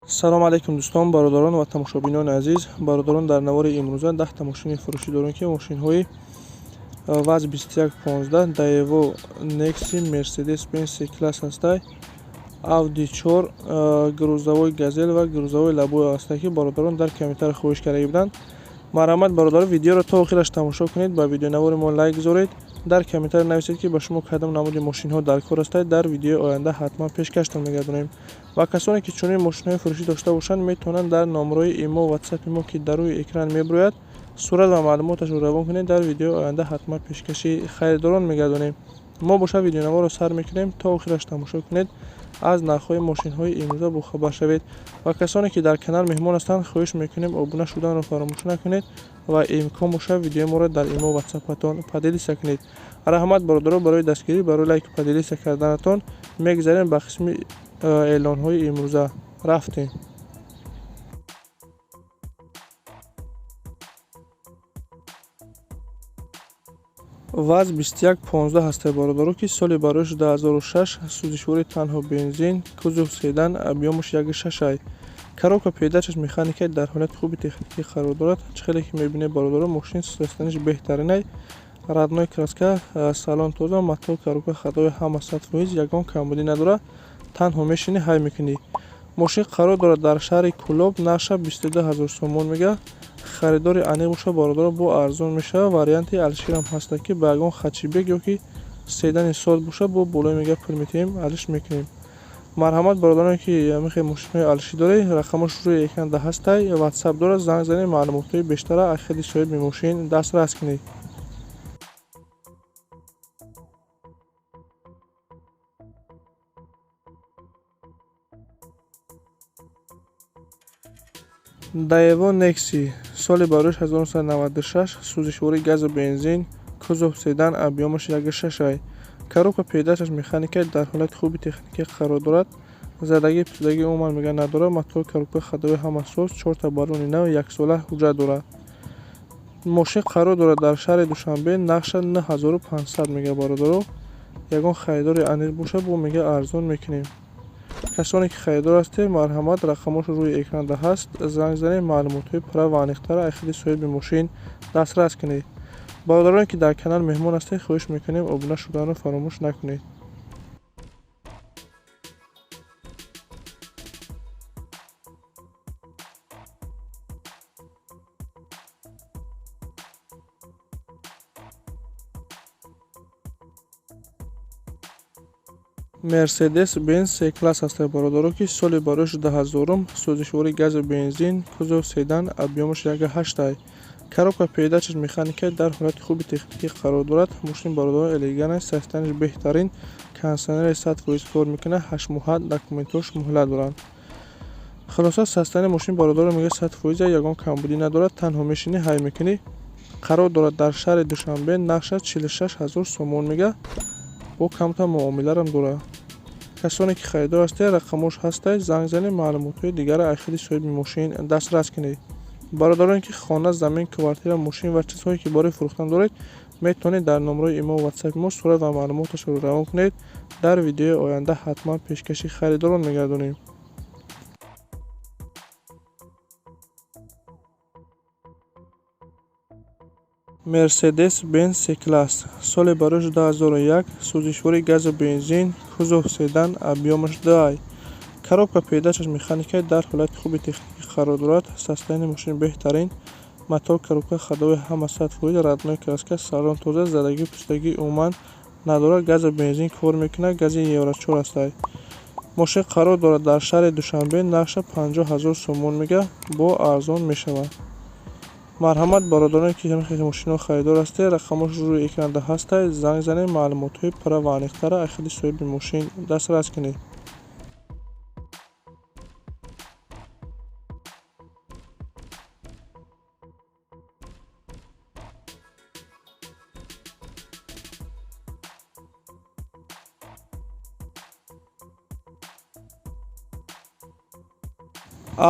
салом алейкум дӯстон, бародарон ва тамошобинони азиз. Бародарон, дар навори имрӯза 10 мошини фурӯшӣ дорем ки мошинҳои ВАЗ 2115 Daewoo Nexi Mercedes-Benz C-класс ҳастанд. Audi 4 грузовой газель ва грузовой лабой ҳастанд ки бародарон дар комментар хоҳиш карда буданд. марҳамат бародарон, видеоро то охираш тамошо кунед, ба видеонавори мо лайк гузоред, дар комментар нависед ки ба шумо кадом намуди мошинҳо дар кор ҳастанд. дар видеои оянда ҳатман пешкаштон мегардонем. ва касоне ки чунин мошинҳои фурӯшӣ дошта бошанд, метавонанд дар номерои имо ватсапи мо ки дар рӯи экран мебурояд сурат ва маълумоташро равон кунед. дар видеои оянда ҳатман пешкаши харидорон мегардонем. мо боша видеонаворо сар мекунем, то охираш тамошо кунед, аз нархҳои мошинҳои имрӯза бохабар шавед. ва касоне ки дар канал меҳмон ҳастанд, хоҳиш мекунем обуна шуданро фаромӯш накунед ва имкон боша видеои моро дар имо ватсапатон поделиса кунед. раҳмат бародарон, барои дастгирӣ барои лайку поделиса карданатон мегзарем ба қисми эълонҳои имрӯза. рафтем. ВАЗ 2115 ҳастаи бародаро ки соли барояш 2006, сӯзишвори танҳо бензин, кузов седан, объёмаш 1.6. коробка педачаш механикаи дар ҳолати хуби техникӣ қарор дорад. чихеле ки мебинед бародаро, мошин состаниш беҳтаринай, радной краска, салон тоза, мотор, коробка хатои ҳама 100%, ягон камбудӣ надорад, танҳо мешинӣ ҳай мекунӣ. мошин қарор дорад дар шаҳри Кӯлоб, нақша 22000 сомон мега. харидори аниқ боша бародаро, бо арзон мешавад. варианти алиширам ҳаста ки ба ягон хатчбек ё ки седани сод боша, бо болои мега пул метавонем алиш мекунем. марҳамат бародароне ки мехоҳед мошинҳои алишӣ доред, рақамаш рӯи экранда ҳастанд, ватсап дорад, занг занед, маълумотҳои бештара аз ходи соҳиби мошин дастрас кунед. Daewoo Nexi соли барояш 1996, сӯзишвори газу бензин, кузов седан, объёмаш 1.6. коробка педачаш механикаи дар ҳолати хуби техникӣ қарор дорад. задагӣ пусдагӣ умуман мега надорад. мотор, коробка ходовӣ ҳама соз, 4 баллони нав, 1 сола ҳуҷҷат дорад. мошин қарор дорад дар шаҳри Душанбе, нақша 9500 мега бародаро. ягон харидори аниқ боша, бо мега арзон мекунем. касоне ки харидор ҳастед, марҳамат, рақамош рӯи экран ҳаст, занг занед, маълумотҳои пурра ва аниқтара аз ходи соҳиби мошин дастрас кунед. бародароне ки дар канал меҳмон ҳастед, хоҳиш мекунем обуна шуданро фаромӯш накунед. Mercedes-Benz C-класс ҳастаи бародаро ки соли барояш 2000, сӯзишвори газу бензин, кузов седан, объёмаш 1.8. коробка педачаш механикаи дар ҳолати хуби техникӣ қарор дорад. мошин бародаро элеган аст, состаниш беҳтарин, кондитсионери 100% кор мекунад, 8 моҳа документош муҳлат доранд. хулоса состани мошин бародаро мега 100%, ягон камбудӣ надорад, танҳо мешинӣ ҳай мекунӣ. қарор дорад дар шаҳри Душанбе, нақша 46000 сомон мега, бо камтар муомиларам дорад. касоне ки харидор ҳастед, рақамош ҳастанд, занг занед, маълумотҳои дигарро аз ходи соҳиби мошин дастрас кунед. бародароне ки хона, замин, квартира, мошин ва чизҳое ки барои фурӯхтан доред, метавонед дар номерои имо ватсапи мо сурат ва маълумоташро равон кунед. дар видеои оянда ҳатман пешкаши харидорон мегардонем. Mercedes-Benz C-класс соли барояш 2001, сӯзишвори газу бензин, кузов седан, объёмаш 2. коробка педачаш механикаи дар ҳолати хуби техникӣ қарор дорад. состояни мошин беҳтарин, мотор, коробка ходовӣ ҳама 100%, радной краска, салон тоза, задагӣ пустагӣ умуман надорад. газу бензин кор мекунад, гази евро 4 ҳастаи. мошин қарор дорад дар шаҳри Душанбе, нақша 50000 сомон мега, бо арзон мешавад. марҳамат бародароне ки мошинҳо харидор ҳастед, рақамош рӯи экранда ҳастанд, занг занед, маълумотҳои пурра ва аниқтара аз ходи соҳиби мошин дастрас кунед.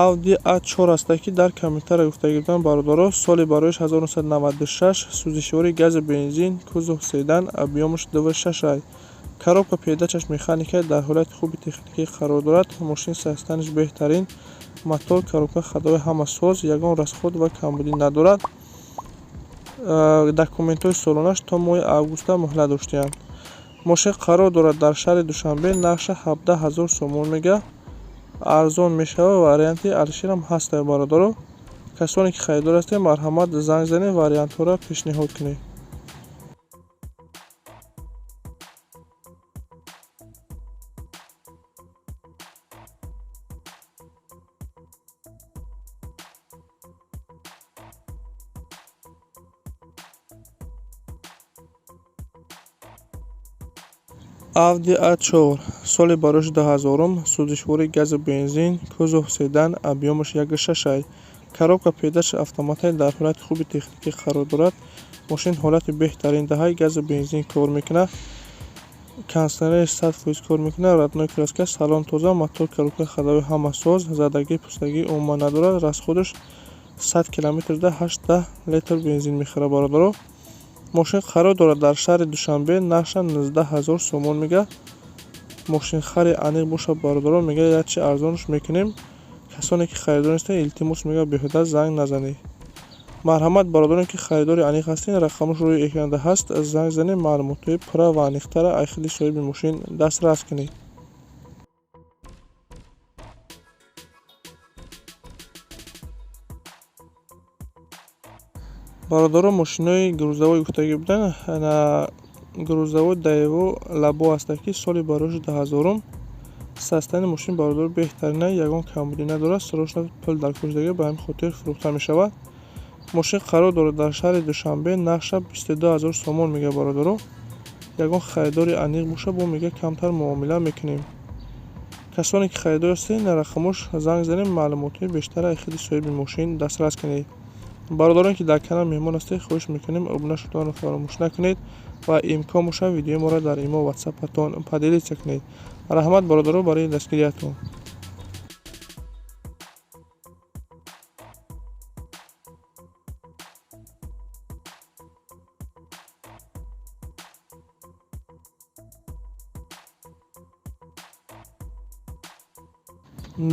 Audi A4 ҳастанд ки дар комментария гуфтагӣ буданд бародаро, соли барояш 1996, сӯзишвори газу бензин, кузов седан, объёмаш 2.6. коробка педачаш механикаи дар ҳолати хуби техникӣ қарор дорад. мошин состаниш беҳтарин, мотор, коробка ходовой ҳама соз, ягон расход ва камбудӣ надорад. Документҳои солонааш то моҳи августа муҳлат доштаанд. мошин қарор дорад дар шаҳри Душанбе, нарша 17 000 сомон мега. арзон мешава. варианти Алишерам ҳаста бародаро. касоне ки харидор ҳастед, марҳамат занг занед, вариантҳоро пешниҳод кунед. Audi A4 соли бароиши 2000 сӯзишвори газу бензин, кузов седан, объёмаш 1.6, коробка педаш автоматаи дар ҳолати хуби техникӣ қарор дорад. мошин ҳолати беҳтарин даҳаи газу бензин кор мекунад. кондитсионериш 100% кор мекунад. родной краска, салон тоза, мотор, коробка ходовой ҳама соз, задагӣ пустагӣ умуман надорад. расходаш 100 километрда 8 литр бензин мехӯрад бародаро. мошин қарор дорад дар шаҳри Душанбе, нарша 19 000 сомон мега. мошинхари аниқ боша бародаро, мега ячи арзонаш мекунем. касоне ки харидор ҳастед, илтимос мега беҳуда занг назанед. марҳамат бародароне ки харидори аниқ ҳастед, рақамаш рӯи экранда ҳаст. занг занед, маълумотҳои пурра ва аниқтара аз худи соҳиби мошин дастрас кунед. бародаро мошинои грузовой гуфтагӣ буданд. грузовой Daewoo Labo аст ки соли бароиши 2000 састани мошин бародаро беҳтарина, ягон камбудӣ надорад. срочно пул дар кӯчдагӣ ба ҳамин хотир фурӯхта мешавад. мошин қарор дорад дар шаҳри Душанбе, нарша 22 000 сомон мега бародаро. ягон харидори аниқ боша, бо мега камтар муомила мекунем. касоне ки харидор ҳастед, рақамош занг занед, маълумотҳои бештара аз худи соҳиби мошин дастрас кунед. бародароне ки дар канал меҳмон ҳастед, хоҳиш мекунем обуна шуданро фаромӯш накунед ва имкон бошад видеои моро дар имо ватсапатон поделиться кунед. раҳмат бародаро барои дастгириятон.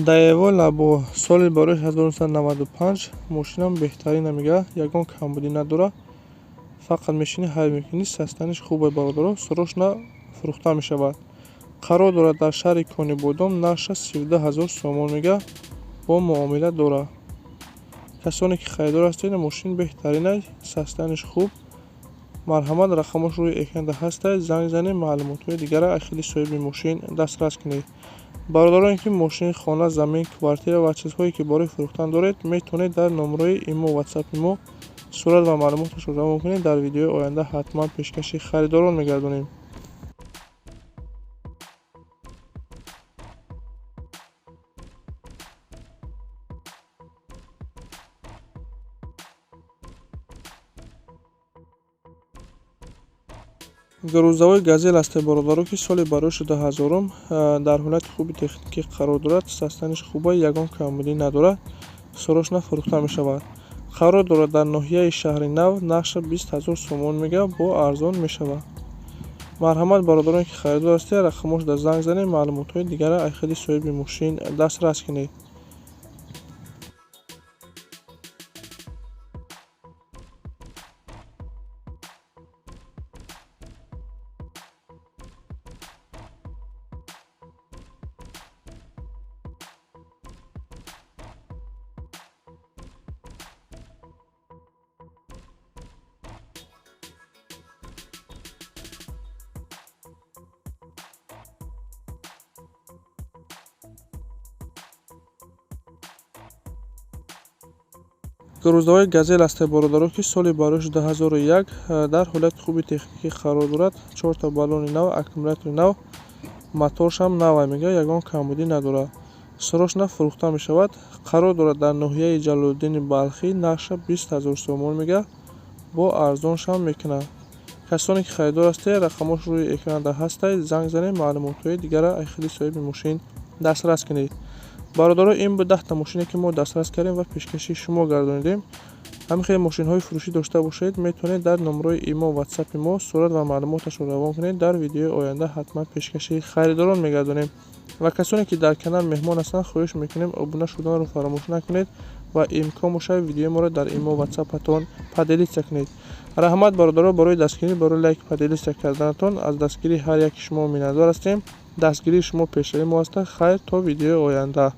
Daewoo Labo соли бароиши 1995 мошинам беҳтарина мега, ягон камбудӣ надорад. фақат мешини ҳайр мекунӣ. састаниш хубе бародаро, срочно фурӯхта мешавад. қарор дорад дар шаҳри Конибодом, нарша 17 000 сомон мега. бо муомила дорад. касоне ки харидор ҳастед, мошин беҳтарина, састаниш хуб. марҳамат рақамош рӯи экранда ҳастад. занг занед, маълумотҳои дигарро аз худи соҳиби мошин дастрас кунед. бародароне ки мошини хона, замин, квартира ва чизҳое ки барои фурӯхтан доред, метавонед дар номерои имо ватсапи мо сурат ва маълумоташро равон кунед. дар видеои оянда ҳатман пешкаши харидорон мегардонем. грузовой газел аст бародаро ки соли бароиши 2000 дар ҳолати хуби техникӣ қарор дорад. састаниш хуба, ягон камбудӣ надорад. срочно фурӯхта мешавад. қарор дорад дар ноҳияи шаҳри нав, нарша 20 000 сомон мега. бо арзон мешавад. марҳамат бародароне ки харидор ҳастед, рақамошро занг занед, маълумотҳои дигарро аз худи соҳиби мошин дастрас кунед. грузовой газел аст бародаро ки соли бароиши 2001 дар ҳолати хуби техникӣ қарор дорад. 4 та баллони нав, аккумулятори нав, моторшам нав мега, ягон камбудӣ надорад. срочно фурӯхта мешавад. қарор дорад дар ноҳияи Ҷалолиддини Балхӣ, нарша 20 000 сомон мега. бо арзоншам мекунад. касоне ки харидор ҳастед, рақамош рӯи экранда ҳастад. занг занед, маълумотҳои дигарро аз худи соҳиби мошин дастрас кунед. бародаро, ин буд 10 та мошине ки мо дастрас кардем ва пешкаши шумо гардонидем. ҳамин хеле мошинҳои фурӯшӣ дошта бошед, метавонед дар номерои имо ватсапи мо сурат ва маълумоташро равон кунед. дар видеои оянда ҳатман пешкаши харидорон мегардонем. ва касоне ки дар канал меҳмон ҳастанд хоҳиш мекунем обуна шуданро фаромӯш накунед ва имкон бошад видеои моро дар имо ватсапатон паделиса кунед. раҳмат бародаро, барои дастгирӣ, барои лайк паделиса карданатон аз дастгирии ҳар яки шумо миннатдор ҳастем. дастгирии шумо пешраи мо аст. хайр то видеои оянда.